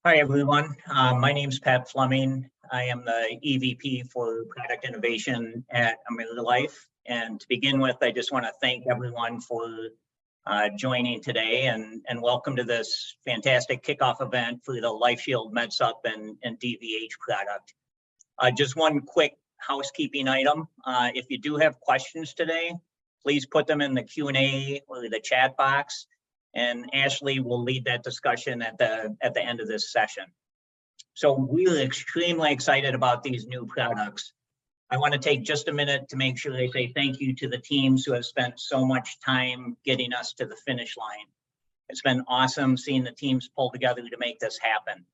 Hi, everyone. My name's Pat Fleming. I am the EVP for Product Innovation at Amelia Life. And to begin with, I just want to thank everyone for joining today and welcome to this fantastic kickoff event for the LifeShield MedSup and DVH product. Just one quick housekeeping item. If you do have questions today, please put them in the Q&A or the chat box, and Ashley will lead that discussion at the end of this session. So we're extremely excited about these new products. I want to take just a minute to make sure I say thank you to the teams who have spent so much time getting us to the finish line. It's been awesome seeing the teams pull together to make this happen.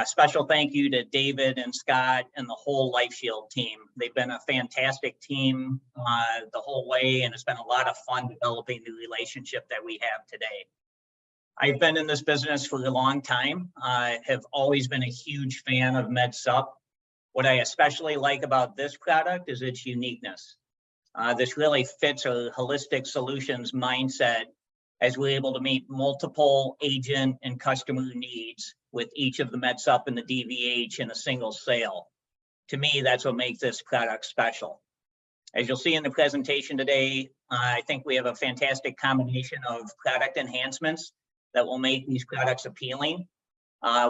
Special thank you to David and Scott and the whole LifeShield team. They've been a fantastic team the whole way, and it's been a lot of fun developing the relationship that we have today. I've been in this business for a long time. I have always been a huge fan of MedSup. What I especially like about this product is its uniqueness. This really fits a holistic solutions mindset as we're able to meet multiple agent and customer needs with each of the MedSup and the DVH in a single sale. To me, that's what makes this product special. As you'll see in the presentation today, I think we have a fantastic combination of product enhancements that will make these products appealing.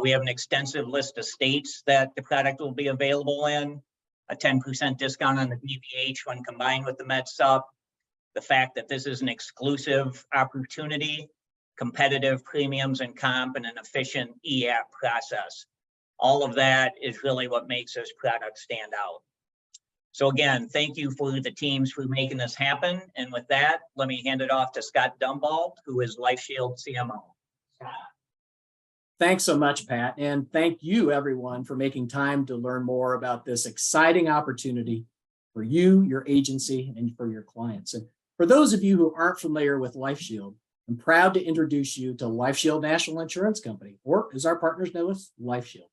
We have an extensive list of states that the product will be available in, a 10% discount on the DVH when combined with the MedSup, the fact that this is an exclusive opportunity, competitive premiums and comp, and an efficient e-app process. All of that is really what makes this product stand out. So again, thank you for the teams for making this happen. And with that, let me hand it off to Scott Dumbald, who is LifeShield CMO. Scott? Thanks so much, Pat. And thank you, everyone, for making time to learn more about this exciting opportunity for you, your agency, and for your clients. And for those of you who aren't familiar with LifeShield, I'm proud to introduce you to LifeShield National Insurance Company, or as our partners know us, LifeShield.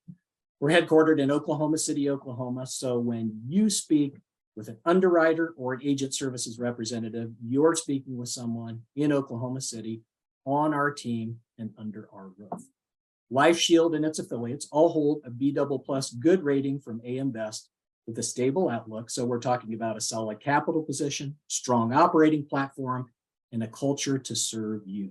We're headquartered in Oklahoma City, Oklahoma. So when you speak with an underwriter or an agent services representative, you're speaking with someone in Oklahoma City on our team and under our roof. LifeShield and its affiliates all hold a B++ good rating from AM Best with a stable outlook. So we're talking about a solid capital position, strong operating platform, and a culture to serve you.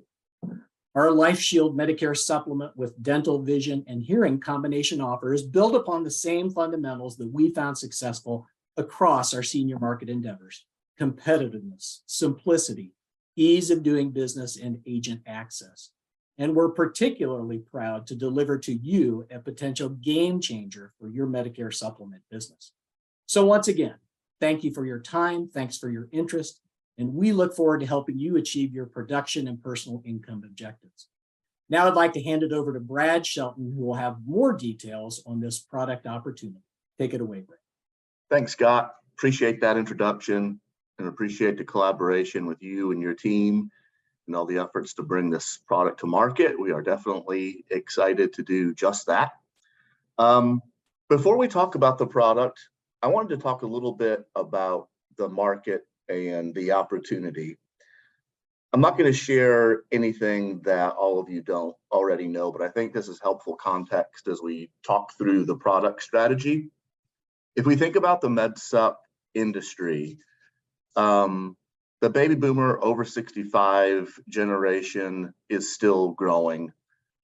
Our LifeShield Medicare supplement with dental, vision, and hearing combination offer is built upon the same fundamentals that we found successful across our senior market endeavors: competitiveness, simplicity, ease of doing business, and agent access. And we're particularly proud to deliver to you a potential game changer for your Medicare supplement business. So once again, thank you for your time. Thanks for your interest. And we look forward to helping you achieve your production and personal income objectives. Now I'd like to hand it over to Brad Shelton, who will have more details on this product opportunity. Take it away, Brad. Thanks, Scott. Appreciate that introduction and appreciate the collaboration with you and your team and all the efforts to bring this product to market. We are definitely excited to do just that. Before we talk about the product, I wanted to talk a little bit about the market and the opportunity. I'm not going to share anything that all of you don't already know, but I think this is helpful context as we talk through the product strategy. If we think about the MedSup industry, the baby boomer over 65 generation is still growing,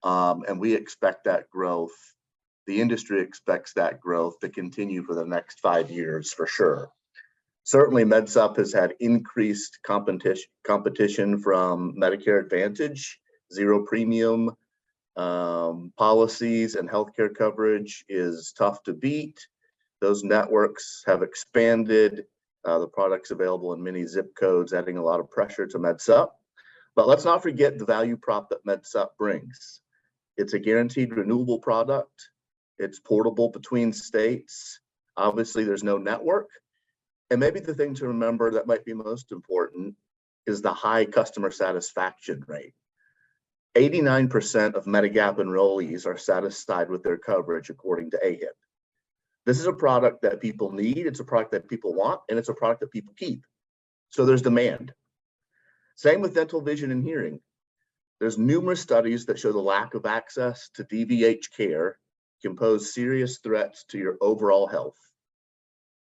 and we expect that growth, the industry expects that growth to continue for the next 5 years for sure. Certainly, MedSup has had increased competition from Medicare Advantage, zero premium policies, and healthcare coverage is tough to beat. Those networks have expanded. The product's available in many zip codes, adding a lot of pressure to MedSup. But let's not forget the value prop that MedSup brings. It's a guaranteed renewable product. It's portable between states. Obviously, there's no network. And maybe the thing to remember that might be most important is the high customer satisfaction rate. 89% of Medigap enrollees are satisfied with their coverage according to AHIP. This is a product that people need, it's a product that people want, and it's a product that people keep. So there's demand. Same with dental, vision, and hearing. There's numerous studies that show the lack of access to DVH care can pose serious threats to your overall health.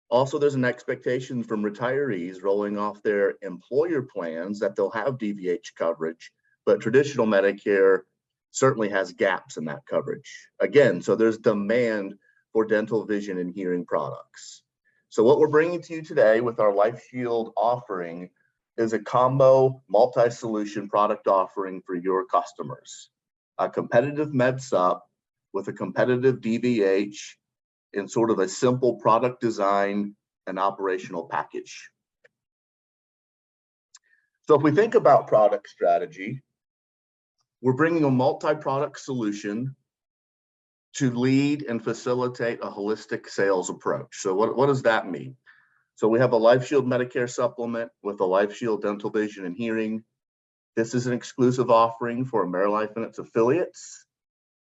Also, there's an expectation from retirees rolling off their employer plans that they'll have DVH coverage, but traditional Medicare certainly has gaps in that coverage. Again, so there's demand for dental, vision, and hearing products. So what we're bringing to you today with our LifeShield offering is a combo multi-solution product offering for your customers. A competitive med sup with a competitive DVH in sort of a simple product design and operational package. So if we think about product strategy, we're bringing a multi-product solution to lead and facilitate a holistic sales approach. So what does that mean? So we have a LifeShield Medicare supplement with a LifeShield Dental, Vision, and Hearing. This is an exclusive offering for AmeriLife and its affiliates.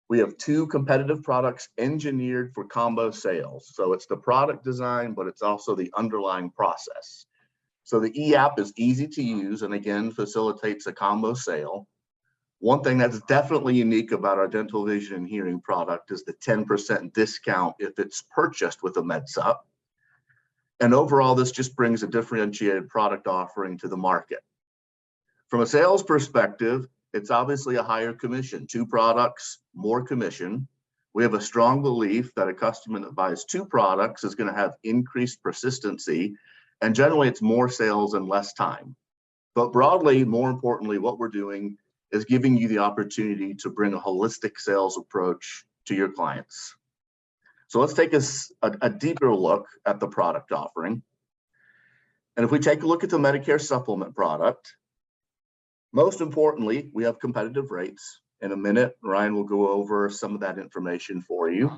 We have 2 competitive products engineered for combo sales. So it's the product design, but it's also the underlying process. So the e-app is easy to use and again, facilitates a combo sale. One thing that's definitely unique about our dental, vision, and hearing product is the 10% discount if it's purchased with a med sup. And overall, this just brings a differentiated product offering to the market. From a sales perspective, it's obviously a higher commission. 2 products, more commission. We have a strong belief that a customer that buys 2 products is going to have increased persistency, and generally it's more sales in less time. But broadly, more importantly, what we're doing is giving you the opportunity to bring a holistic sales approach to your clients. So let's take a deeper look at the product offering. And if we take a look at the Medicare supplement product, most importantly, we have competitive rates. In a minute, Ryan will go over some of that information for you.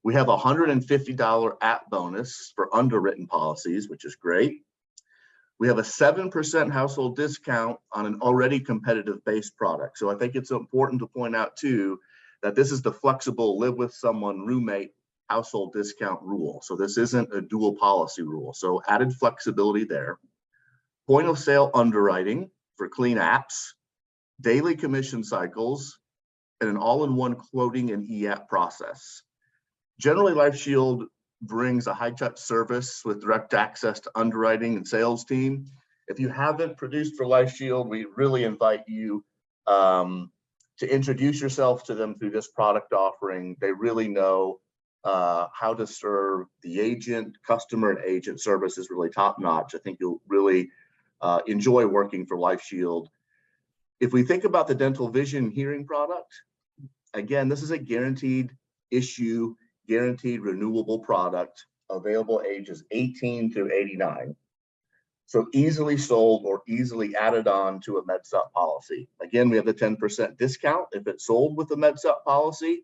We have a $150 app bonus for underwritten policies, which is great. We have a 7% household discount on an already competitive base product. So I think it's important to point out too, that this is the flexible live with someone roommate household discount rule. So this isn't a dual policy rule. So added flexibility there. Point of sale underwriting for clean apps, daily commission cycles, and an all-in-one quoting and e-app process. Generally, LifeShield brings a high-touch service with direct access to underwriting and sales team. If you haven't produced for LifeShield, we really invite you to introduce yourself to them through this product offering. They really know how to serve the agent. Customer and agent service is really top-notch. I think you'll really enjoy working for LifeShield. If we think about the dental, vision, hearing product, again, this is a guaranteed issue, guaranteed renewable product, available ages 18 through 89. So easily sold or easily added on to a med sup policy. Again, we have the 10% discount if it's sold with a med sup policy.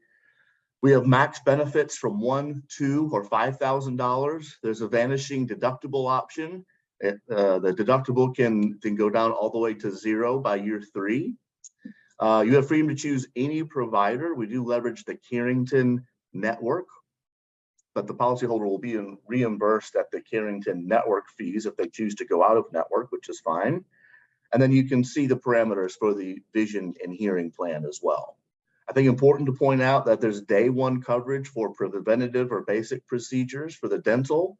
We have max benefits from $1,000, $2,000, or $5,000. There's a vanishing deductible option. The deductible can go down all the way to 0 by year 3. You have freedom to choose any provider. We do leverage the Carrington network, but the policyholder will be reimbursed at the Carrington network fees if they choose to go out of network, which is fine. And then you can see the parameters for the vision and hearing plan as well. I think important to point out that there's day 1 coverage for preventative or basic procedures for the dental.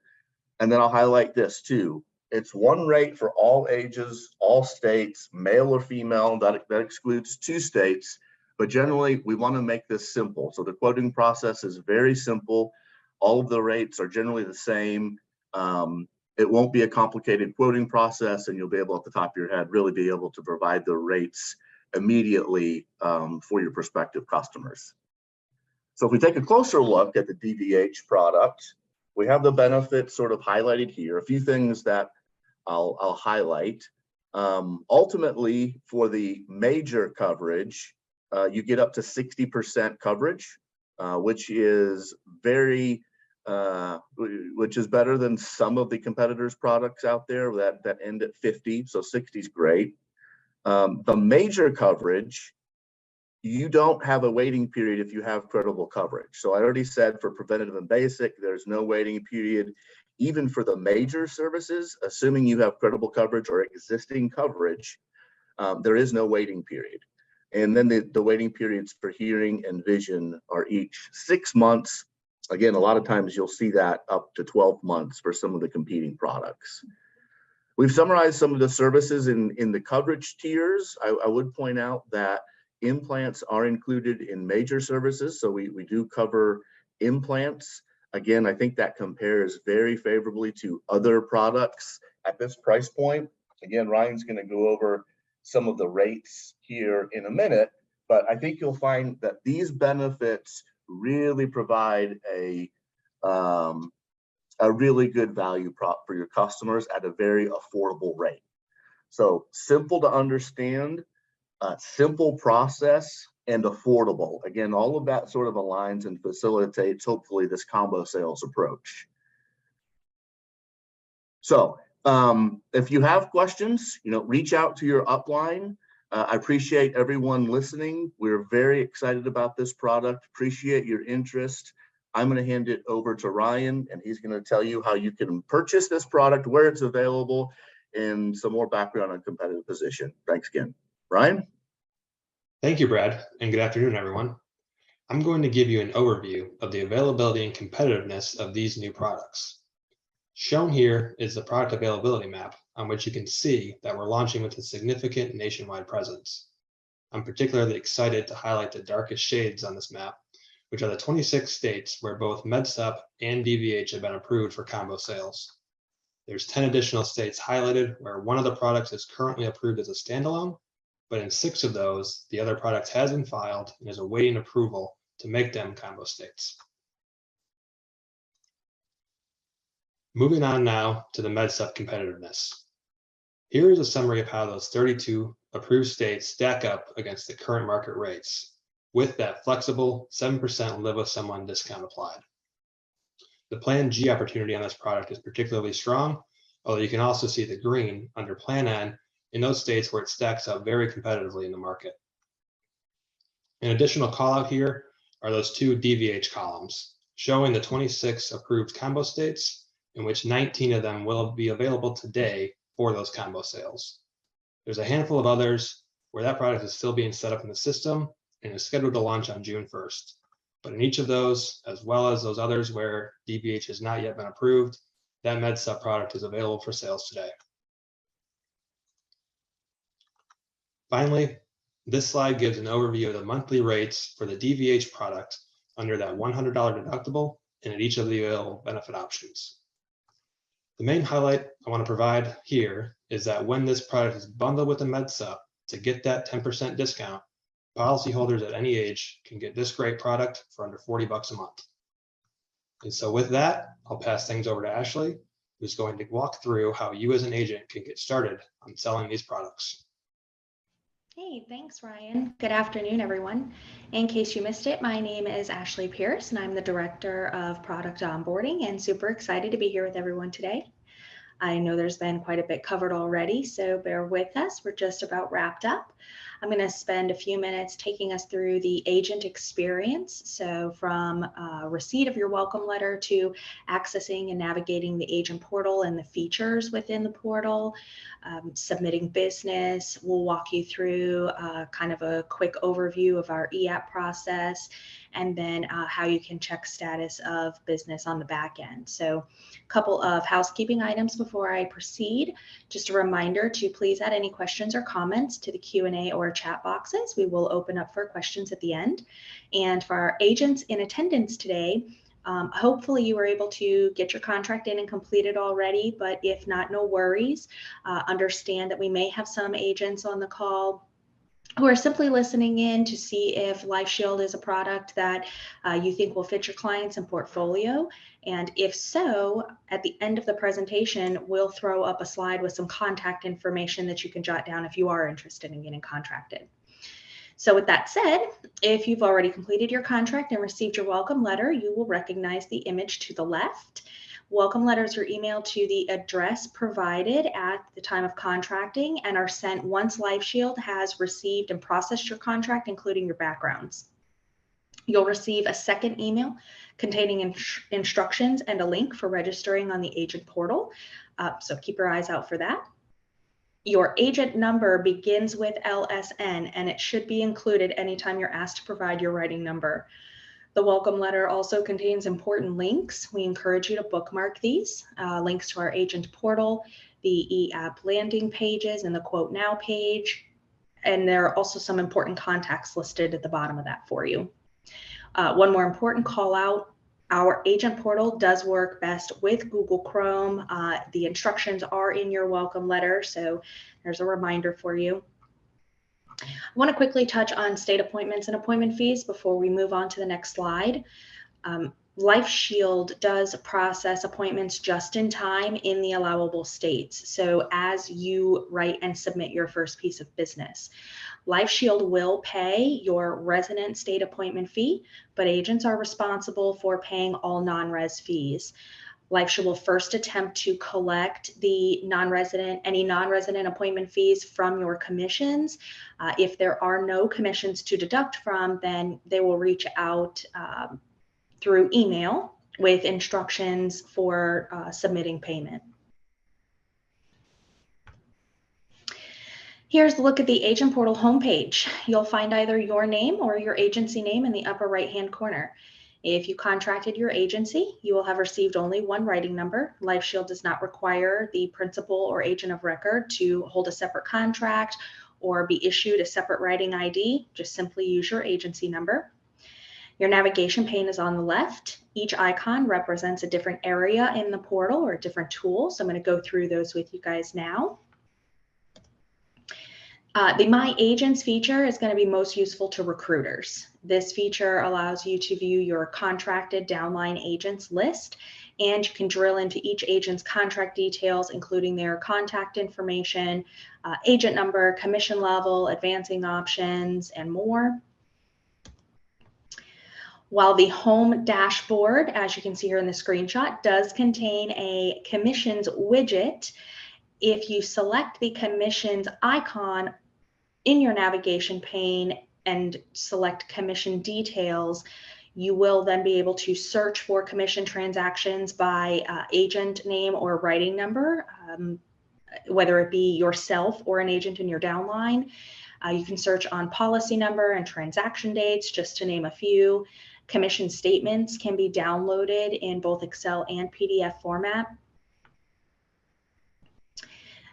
And then I'll highlight this too. It's one rate for all ages, all states, male or female. That excludes 2 states, but generally we want to make this simple. So the quoting process is very simple. All of the rates are generally the same. It won't be a complicated quoting process, and you'll be able, at the top of your head, really be able to provide the rates immediately for your prospective customers. So if we take a closer look at the DVH product, we have the benefits sort of highlighted here. A few things that I'll highlight. Ultimately, for the major coverage, you get up to 60% coverage, which is better than some of the competitors' products out there that end at 50. So 60 is great. The major coverage, you don't have a waiting period if you have credible coverage. So I already said for preventative and basic, there's no waiting period. Even for the major services, assuming you have credible coverage or existing coverage, there is no waiting period. And then the waiting periods for hearing and vision are each 6 months. Again, a lot of times you'll see that up to 12 months for some of the competing products. We've summarized some of the services in the coverage tiers. I would point out that implants are included in major services. So we do cover implants. Again, I think that compares very favorably to other products at this price point. Again, Ryan's going to go over some of the rates here in a minute, but I think you'll find that these benefits really provide a really good value prop for your customers at a very affordable rate. So simple to understand, simple process, and affordable. Again, all of that sort of aligns and facilitates, hopefully, this combo sales approach. So if you have questions, reach out to your upline. I appreciate everyone listening. We're very excited about this product. Appreciate your interest. I'm going to hand it over to Ryan, and he's going to tell you how you can purchase this product, where it's available, and some more background on competitive position. Thanks again. Ryan? Thank you, Brad, and good afternoon, everyone. I'm going to give you an overview of the availability and competitiveness of these new products. Shown here is the product availability map, on which you can see that we're launching with a significant nationwide presence. I'm particularly excited to highlight the darkest shades on this map, which are the 26 states where both MedSup and DVH have been approved for combo sales. There's 10 additional states highlighted where one of the products is currently approved as a standalone, but in 6 of those, the other product has been filed and is awaiting approval to make them combo states. Moving on now to the MedSup competitiveness. Here is a summary of how those 32 approved states stack up against the current market rates, with that flexible 7% live with someone discount applied. The Plan G opportunity on this product is particularly strong, although you can also see the green under Plan N in those states where it stacks up very competitively in the market. An additional call out here are those 2 DVH columns, showing the 26 approved combo states, in which 19 of them will be available today for those combo sales. There's a handful of others where that product is still being set up in the system and is scheduled to launch on June 1st. But in each of those, as well as those others where DVH has not yet been approved, that MedSup product is available for sales today. Finally, this slide gives an overview of the monthly rates for the DVH product under that $100 deductible and at each of the available benefit options. The main highlight I want to provide here is that when this product is bundled with the MedSup, to get that 10% discount, policyholders at any age can get this great product for under $40 a month. And so with that, I'll pass things over to Ashley, who's going to walk through how you as an agent can get started on selling these products. Hey, thanks, Ryan. Good afternoon, everyone. In case you missed it, my name is Ashley Pierce, and I'm the Director of Product Onboarding, and super excited to be here with everyone today. I know there's been quite a bit covered already, so bear with us. We're just about wrapped up. I'm going to spend a few minutes taking us through the agent experience. So from receipt of your welcome letter to accessing and navigating the agent portal and the features within the portal, submitting business. We'll walk you through kind of a quick overview of our e-app process, and then how you can check status of business on the back end. So a couple of housekeeping items before I proceed. Just a reminder to please add any questions or comments to the Q&A or chat boxes. We will open up for questions at the end. And for our agents in attendance today, hopefully you were able to get your contract in and complete it already, but if not, no worries. Understand that we may have some agents on the call who are simply listening in to see if LifeShield is a product that you think will fit your clients and portfolio. And if so, at the end of the presentation, we'll throw up a slide with some contact information that you can jot down if you are interested in getting contracted. So with that said, if you've already completed your contract and received your welcome letter, you will recognize the image to the left. Welcome letters are emailed to the address provided at the time of contracting and are sent once LifeShield has received and processed your contract, including your backgrounds. You'll receive a second email containing instructions and a link for registering on the agent portal. So keep your eyes out for that. Your agent number begins with LSN, and it should be included anytime you're asked to provide your writing number. The welcome letter also contains important links. We encourage you to bookmark these, links to our agent portal, the eApp landing pages, and the Quote Now page. And there are also some important contacts listed at the bottom of that for you. One more important call out, our agent portal does work best with Google Chrome. The instructions are in your welcome letter, so there's a reminder for you. I want to quickly touch on state appointments and appointment fees before we move on to the next slide. LifeShield does process appointments just in time in the allowable states. So as you write and submit your first piece of business, LifeShield will pay your resident state appointment fee, but agents are responsible for paying all non-res fees. LifeShield will first attempt to collect the any non-resident appointment fees from your commissions. If there are no commissions to deduct from, then they will reach out through email with instructions for submitting payment. Here's a look at the agent portal homepage. You'll find either your name or your agency name in the upper right-hand corner. If you contracted your agency, you will have received only one writing number. LifeShield does not require the principal or agent of record to hold a separate contract or be issued a separate writing ID. Just simply use your agency number. Your navigation pane is on the left. Each icon represents a different area in the portal or a different tool. So I'm going to go through those with you guys now. The My Agents feature is going to be most useful to recruiters. This feature allows you to view your contracted downline agents list, and you can drill into each agent's contract details, including their contact information, agent number, commission level, advancing options, and more. While the home dashboard, as you can see here in the screenshot, does contain a commissions widget, if you select the commissions icon in your navigation pane and select commission details, you will then be able to search for commission transactions by agent name or writing number, whether it be yourself or an agent in your downline. You can search on policy number and transaction dates, just to name a few. Commission statements can be downloaded in both Excel and PDF format.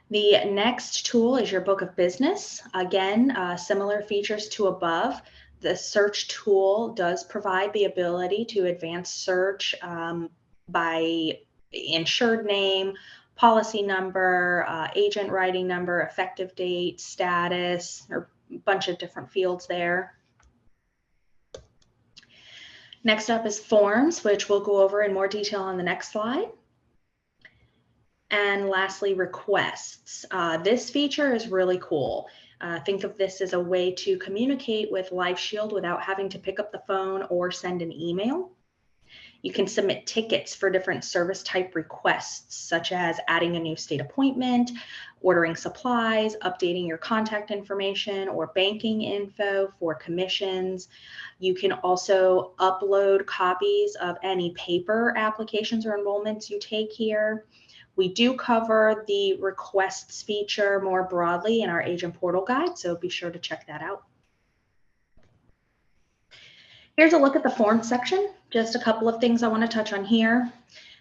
The next tool is your book of business. Again, similar features to above. The search tool does provide the ability to advance search by insured name, policy number, agent writing number, effective date, status, or a bunch of different fields there. Next up is forms, which we'll go over in more detail on the next slide. And lastly, requests. This feature is really cool. Think of this as a way to communicate with LifeShield without having to pick up the phone or send an email. You can submit tickets for different service type requests, such as adding a new state appointment, ordering supplies, updating your contact information, or banking info for commissions. You can also upload copies of any paper applications or enrollments you take here. We do cover the requests feature more broadly in our agent portal guide, so be sure to check that out. Here's a look at the form section. Just a couple of things I want to touch on here.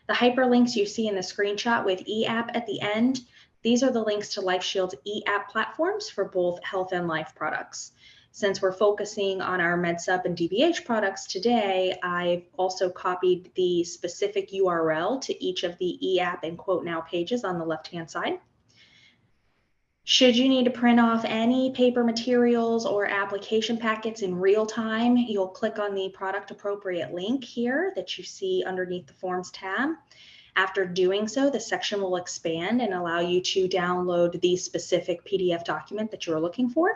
The hyperlinks you see in the screenshot with eApp at the end, these are the links to LifeShield's eApp platforms for both health and life products. Since we're focusing on our MedSup and DBH products today, I've also copied the specific URL to each of the eApp and Quote Now pages on the left-hand side. Should you need to print off any paper materials or application packets in real time, you'll click on the product appropriate link here that you see underneath the Forms tab. After doing so, the section will expand and allow you to download the specific PDF document that you're looking for.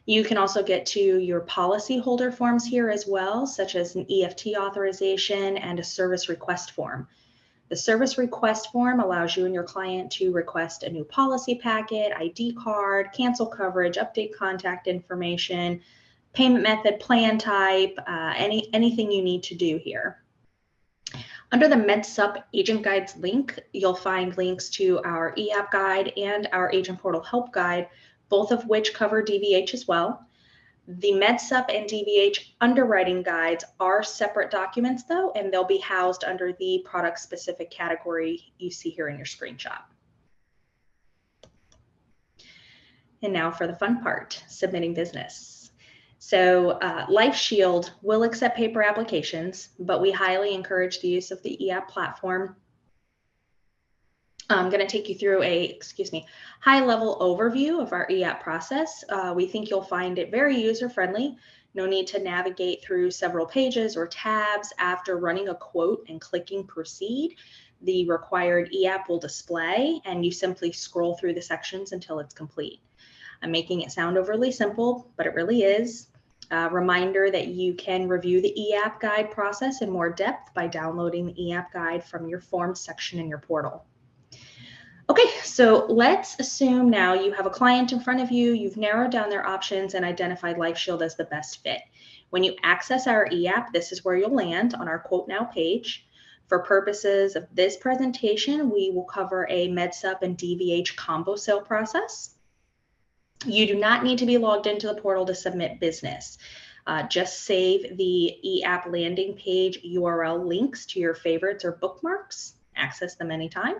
You can also get to your policy holder forms here as well, such as an EFT authorization and a service request form. The service request form allows you and your client to request a new policy packet, ID card, cancel coverage, update contact information, payment method, plan type, anything you need to do here. Under the MedSup Agent Guides link, you'll find links to our EAP guide and our Agent Portal Help Guide, both of which cover DVH as well. The MedSup and DVH underwriting guides are separate documents though, and they'll be housed under the product specific category you see here in your screenshot. And now for the fun part, submitting business. So LifeShield will accept paper applications, but we highly encourage the use of the EAP platform. I'm going to take you through a, high-level overview of our EAP process. We think you'll find it very user-friendly. No need to navigate through several pages or tabs. After running a quote and clicking proceed, the required EAP will display, and you simply scroll through the sections until it's complete. I'm making it sound overly simple, but it really is. Reminder that you can review the EAP guide process in more depth by downloading the EAP guide from your forms section in your portal. Okay, so let's assume now you have a client in front of you, you've narrowed down their options and identified LifeShield as the best fit. When you access our EAP, this is where you'll land on our Quote Now page. For purposes of this presentation, we will cover a MedSup and DVH combo sale process. You do not need to be logged into the portal to submit business. Just save the EAP landing page URL links to your favorites or bookmarks. Access them anytime.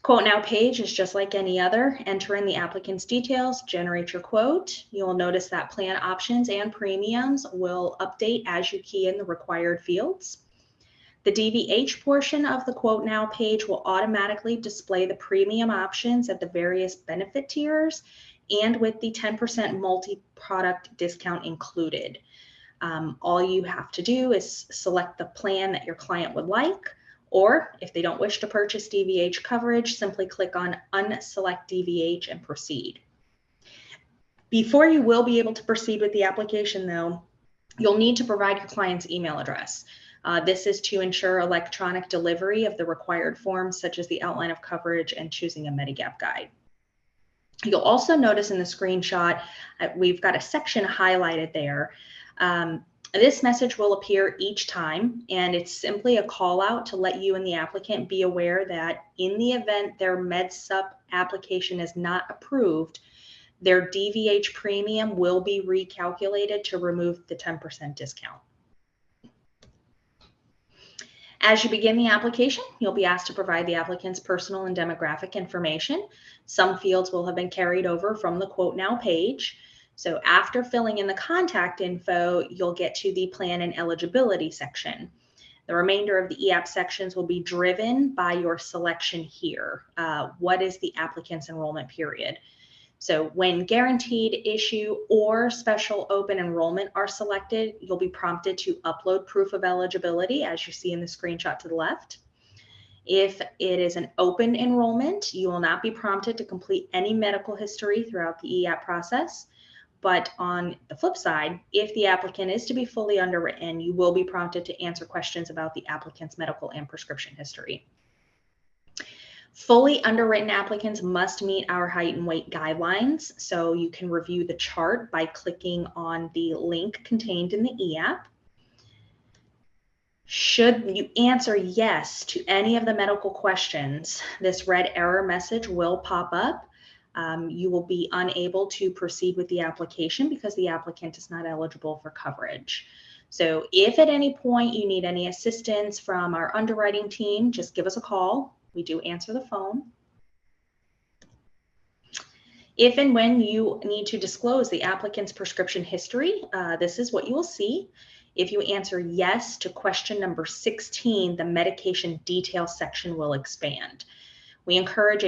Quote Now page is just like any other. Enter in the applicant's details, generate your quote. You'll notice that plan options and premiums will update as you key in the required fields. The DVH portion of the Quote Now page will automatically display the premium options at the various benefit tiers and with the 10% multi-product discount included. All you have to do is select the plan that your client would like, or if they don't wish to purchase DVH coverage, simply click on Unselect DVH and proceed. Before you will be able to proceed with the application though, you'll need to provide your client's email address. This is to ensure electronic delivery of the required forms such as the outline of coverage and choosing a Medigap guide. You'll also notice in the screenshot, we've got a section highlighted there. This message will appear each time, and it's simply a call out to let you and the applicant be aware that in the event their MedSup application is not approved, their DVH premium will be recalculated to remove the 10% discount. As you begin the application, you'll be asked to provide the applicant's personal and demographic information. Some fields will have been carried over from the Quote Now page. So after filling in the contact info, you'll get to the plan and eligibility section. The remainder of the EAP sections will be driven by your selection here. What is the applicant's enrollment period? So when guaranteed issue or special open enrollment are selected, you'll be prompted to upload proof of eligibility as you see in the screenshot to the left. If it is an open enrollment, you will not be prompted to complete any medical history throughout the EAP process. But on the flip side, if the applicant is to be fully underwritten, you will be prompted to answer questions about the applicant's medical and prescription history. Fully underwritten applicants must meet our height and weight guidelines. So you can review the chart by clicking on the link contained in the EAP. Should you answer yes to any of the medical questions, this red error message will pop up. You will be unable to proceed with the application because the applicant is not eligible for coverage. So if at any point you need any assistance from our underwriting team, just give us a call. We do answer the phone. If and when you need to disclose the applicant's prescription history, this is what you will see. If you answer yes to question number 16, the medication details section will expand. We encourage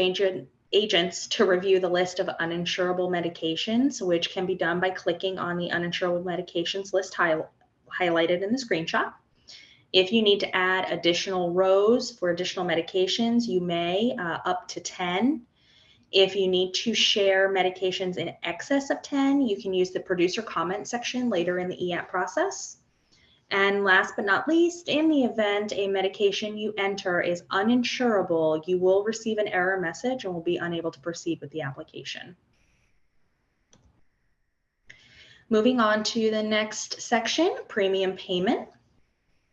agents to review the list of uninsurable medications, which can be done by clicking on the uninsurable medications list highlighted in the screenshot. If you need to add additional rows for additional medications, you may, up to 10. If you need to share medications in excess of 10, you can use the producer comment section later in the EAP process. And last but not least, in the event a medication you enter is uninsurable, you will receive an error message and will be unable to proceed with the application. Moving on to the next section, premium payment.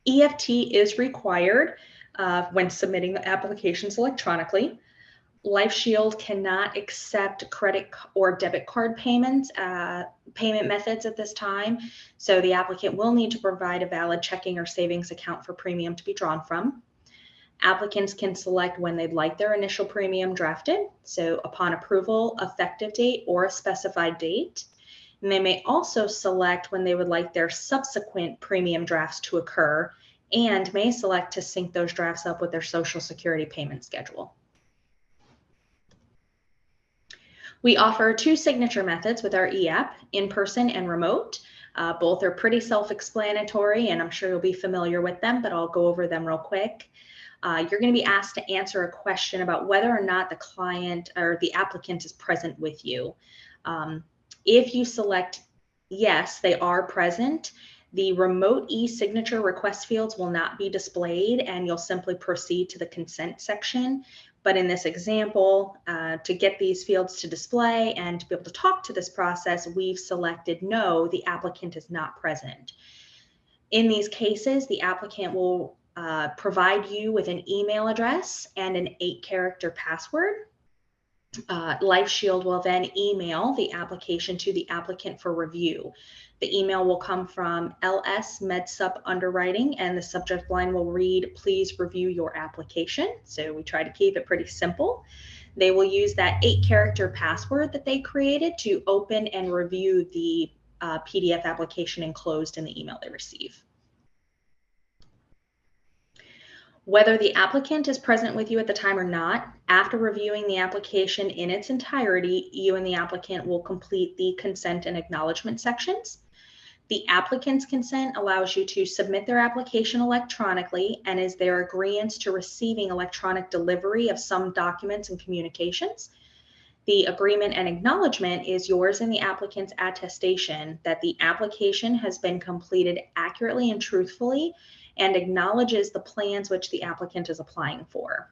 EFT is required when submitting the applications electronically. LifeShield cannot accept credit or debit card payments, payment methods at this time. So the applicant will need to provide a valid checking or savings account for premium to be drawn from. Applicants can select when they'd like their initial premium drafted. So upon approval, effective date, or a specified date. And they may also select when they would like their subsequent premium drafts to occur, and may select to sync those drafts up with their Social Security payment schedule. We offer 2 signature methods with our e-app, in-person and remote. Both are pretty self-explanatory, and I'm sure you'll be familiar with them, but I'll go over them real quick. You're going to be asked to answer a question about whether or not the client or the applicant is present with you. If you select yes, they are present, the remote e-signature request fields will not be displayed, and you'll simply proceed to the consent section. But in this example, to get these fields to display and to be able to talk to this process, we've selected no, the applicant is not present. In these cases, the applicant will provide you with an email address and an 8-character password. LifeShield will then email the application to the applicant for review. The email will come from LS MedSup Underwriting, and the subject line will read, "Please review your application." So we try to keep it pretty simple. They will use that 8-character password that they created to open and review the PDF application enclosed in the email they receive. Whether the applicant is present with you at the time or not, after reviewing the application in its entirety, you and the applicant will complete the consent and acknowledgement sections. The applicant's consent allows you to submit their application electronically and is their agreement to receiving electronic delivery of some documents and communications. The agreement and acknowledgement is yours and the applicant's attestation that the application has been completed accurately and truthfully, and acknowledges the plans which the applicant is applying for.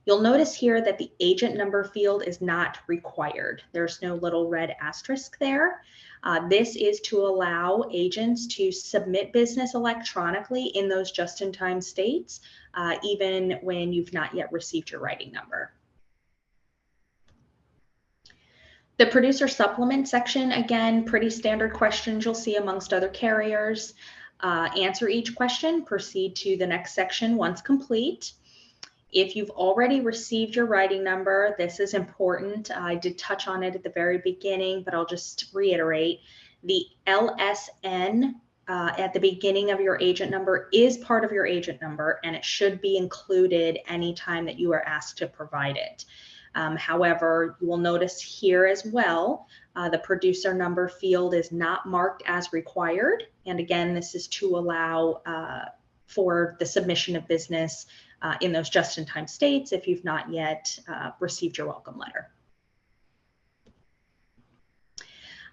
You'll notice here that the agent number field is not required. There's no little red asterisk there. This is to allow agents to submit business electronically in those just-in-time states, even when you've not yet received your writing number. The producer supplement section, again, pretty standard questions you'll see amongst other carriers. Answer each question, proceed to the next section once complete. If you've already received your writing number, this is important. I did touch on it at the very beginning, but I'll just reiterate. The LSN at the beginning of your agent number is part of your agent number, and it should be included anytime that you are asked to provide it. However, you will notice here as well, the producer number field is not marked as required. And again, this is to allow for the submission of business in those just-in-time states if you've not yet received your welcome letter.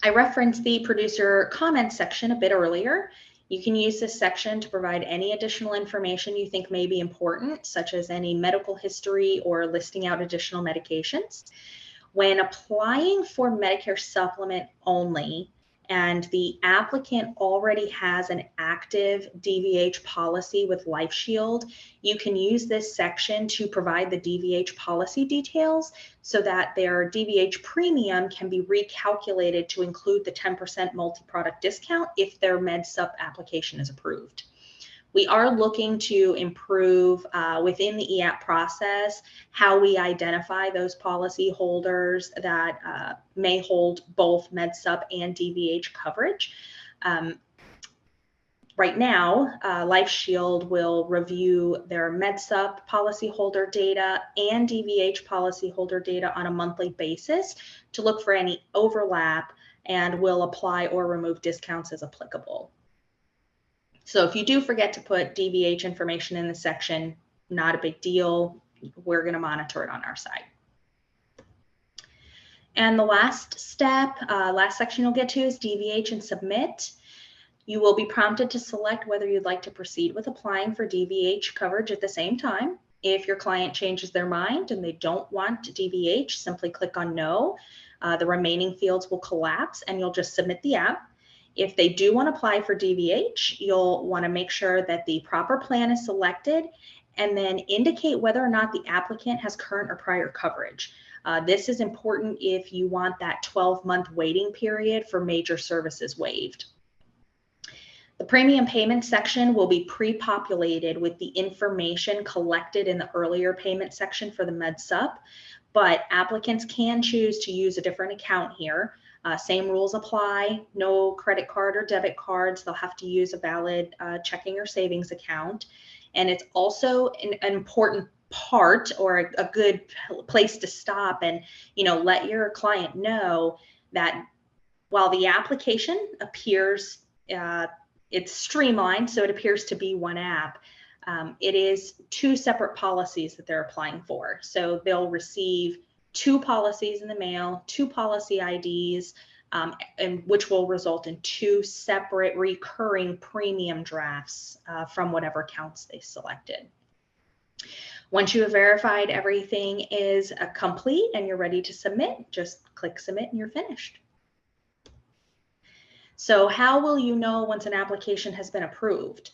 I referenced the producer comments section a bit earlier. You can use this section to provide any additional information you think may be important, such as any medical history or listing out additional medications. When applying for Medicare supplement only, and the applicant already has an active DVH policy with LifeShield, you can use this section to provide the DVH policy details so that their DVH premium can be recalculated to include the 10% multi-product discount if their MedSup application is approved. We are looking to improve within the e-app process how we identify those policy holders that may hold both MedSup and DVH coverage. Right now, LifeShield will review their MedSup policyholder data and DVH policyholder data on a monthly basis to look for any overlap and will apply or remove discounts as applicable. So if you do forget to put DVH information in the section, not a big deal. We're going to monitor it on our side. And the last step, last section you'll get to is DVH and submit. You will be prompted to select whether you'd like to proceed with applying for DVH coverage at the same time. If your client changes their mind and they don't want DVH, simply click on no. The remaining fields will collapse and you'll just submit the app. If they do want to apply for DVH, you'll want to make sure that the proper plan is selected and then indicate whether or not the applicant has current or prior coverage. This is important if you want that 12-month waiting period for major services waived. The premium payment section will be pre-populated with the information collected in the earlier payment section for the MedSup, but applicants can choose to use a different account here. Same rules apply, no credit card or debit cards. They'll have to use a valid checking or savings account. And it's also an important part or a good place to stop and, let your client know that while the application appears, it's streamlined, so it appears to be one app, it is 2 separate policies that they're applying for. So they'll receive 2 policies in the mail, 2 policy IDs, and which will result in 2 separate recurring premium drafts from whatever accounts they selected. Once you have verified everything is complete and you're ready to submit, just click submit and you're finished. So how will you know once an application has been approved?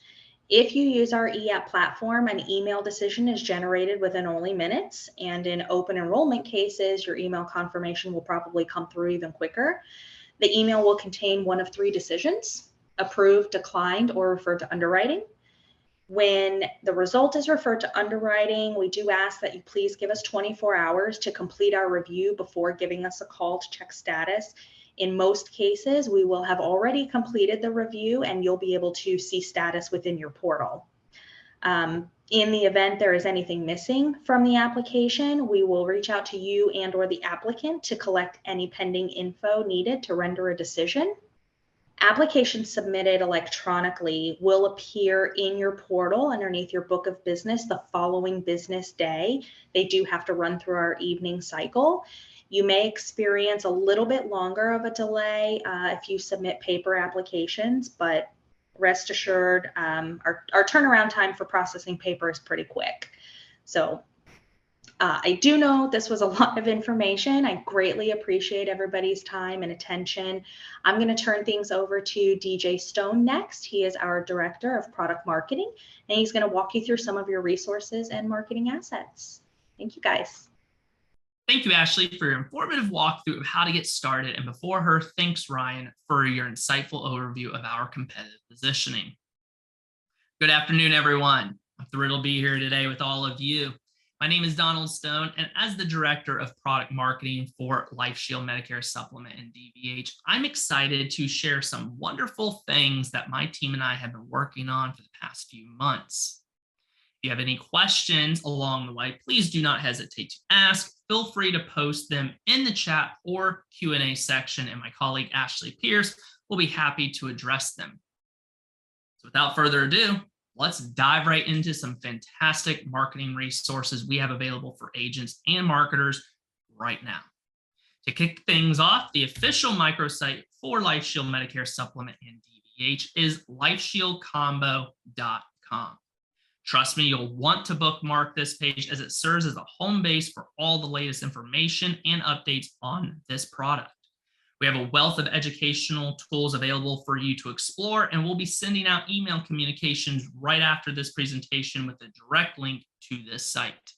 If you use our eApp platform, an email decision is generated within only minutes, and in open enrollment cases, your email confirmation will probably come through even quicker. The email will contain one of 3 decisions: approved, declined, or referred to underwriting. When the result is referred to underwriting, we do ask that you please give us 24 hours to complete our review before giving us a call to check status. In most cases, we will have already completed the review and you'll be able to see status within your portal. In the event there is anything missing from the application, we will reach out to you and or the applicant to collect any pending info needed to render a decision. Applications submitted electronically will appear in your portal underneath your book of business the following business day. They do have to run through our evening cycle. You may experience a little bit longer of a delay if you submit paper applications, but rest assured, our turnaround time for processing paper is pretty quick. So I do know this was a lot of information. I greatly appreciate everybody's time and attention. I'm going to turn things over to DJ Stone next. He is our Director of Product Marketing, and he's going to walk you through some of your resources and marketing assets. Thank you, guys. Thank you, Ashley, for your informative walkthrough of how to get started. And before her, thanks, Ryan, for your insightful overview of our competitive positioning. Good afternoon, everyone. I'm thrilled to be here today with all of you. My name is Donald Stone, and as the Director of Product Marketing for LifeShield Medicare Supplement and DVH, I'm excited to share some wonderful things that my team and I have been working on for the past few months. If you have any questions along the way, please do not hesitate to ask. Feel free to post them in the chat or Q&A section, and my colleague Ashley Pierce will be happy to address them. So without further ado, let's dive right into some fantastic marketing resources we have available for agents and marketers right now. To kick things off, the official microsite for LifeShield Medicare Supplement and DVH is LifeShieldCombo.com. Trust me, you'll want to bookmark this page as it serves as a home base for all the latest information and updates on this product. We have a wealth of educational tools available for you to explore, and we'll be sending out email communications right after this presentation with a direct link to this site.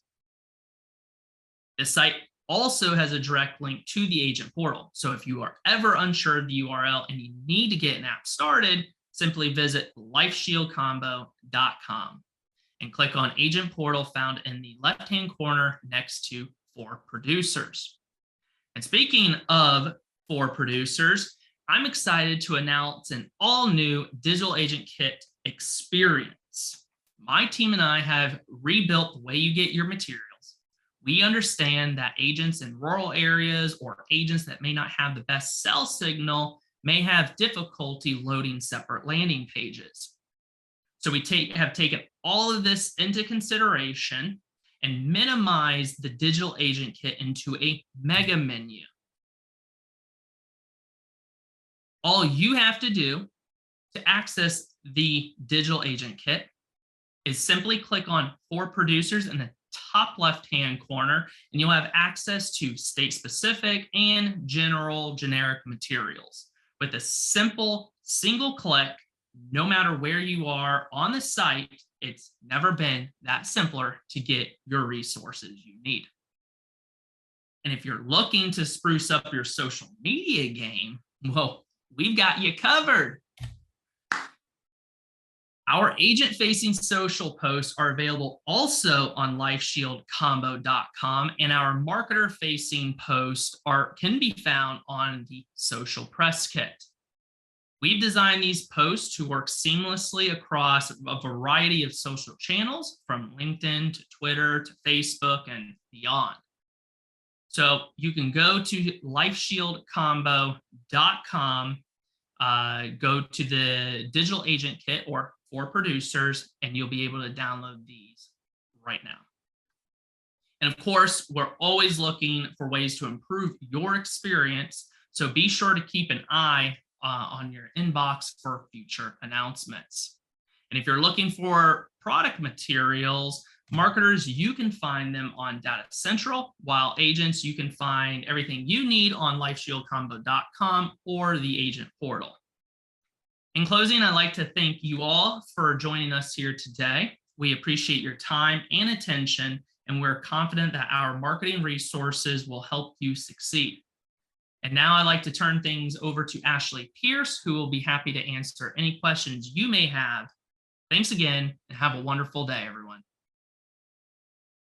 This site also has a direct link to the agent portal. So if you are ever unsure of the URL and you need to get an app started, simply visit LifeShieldCombo.com. and click on Agent Portal found in the left-hand corner next to For Producers. And speaking of For Producers, I'm excited to announce an all-new Digital Agent Kit experience. My team and I have rebuilt the way you get your materials. We understand that agents in rural areas or agents that may not have the best cell signal may have difficulty loading separate landing pages. So we have taken all of this into consideration and minimized the Digital Agent Kit into a mega menu. All you have to do to access the Digital Agent Kit is simply click on For Producers in the top left-hand corner, and you'll have access to state-specific and generic materials with a simple single click, no matter where you are on the site. It's never been that simpler to get your resources you need. And if you're looking to spruce up your social media game, well, we've got you covered. Our agent-facing social posts are available also on LifeShieldCombo.com, and our marketer-facing posts can be found on the Social Press Kit. We've designed these posts to work seamlessly across a variety of social channels, from LinkedIn to Twitter to Facebook and beyond. So you can go to LifeShieldCombo.com, go to the Digital Agent Kit or for producers, and you'll be able to download these right now. And of course, we're always looking for ways to improve your experience. So be sure to keep an eye on your inbox for future announcements. And if you're looking for product materials, marketers, you can find them on Data Central, while agents, you can find everything you need on LifeShieldCombo.com or the agent portal. In closing, I'd like to thank you all for joining us here today. We appreciate your time and attention, and we're confident that our marketing resources will help you succeed. And now I'd like to turn things over to Ashley Pierce, who will be happy to answer any questions you may have. Thanks again, and have a wonderful day, everyone.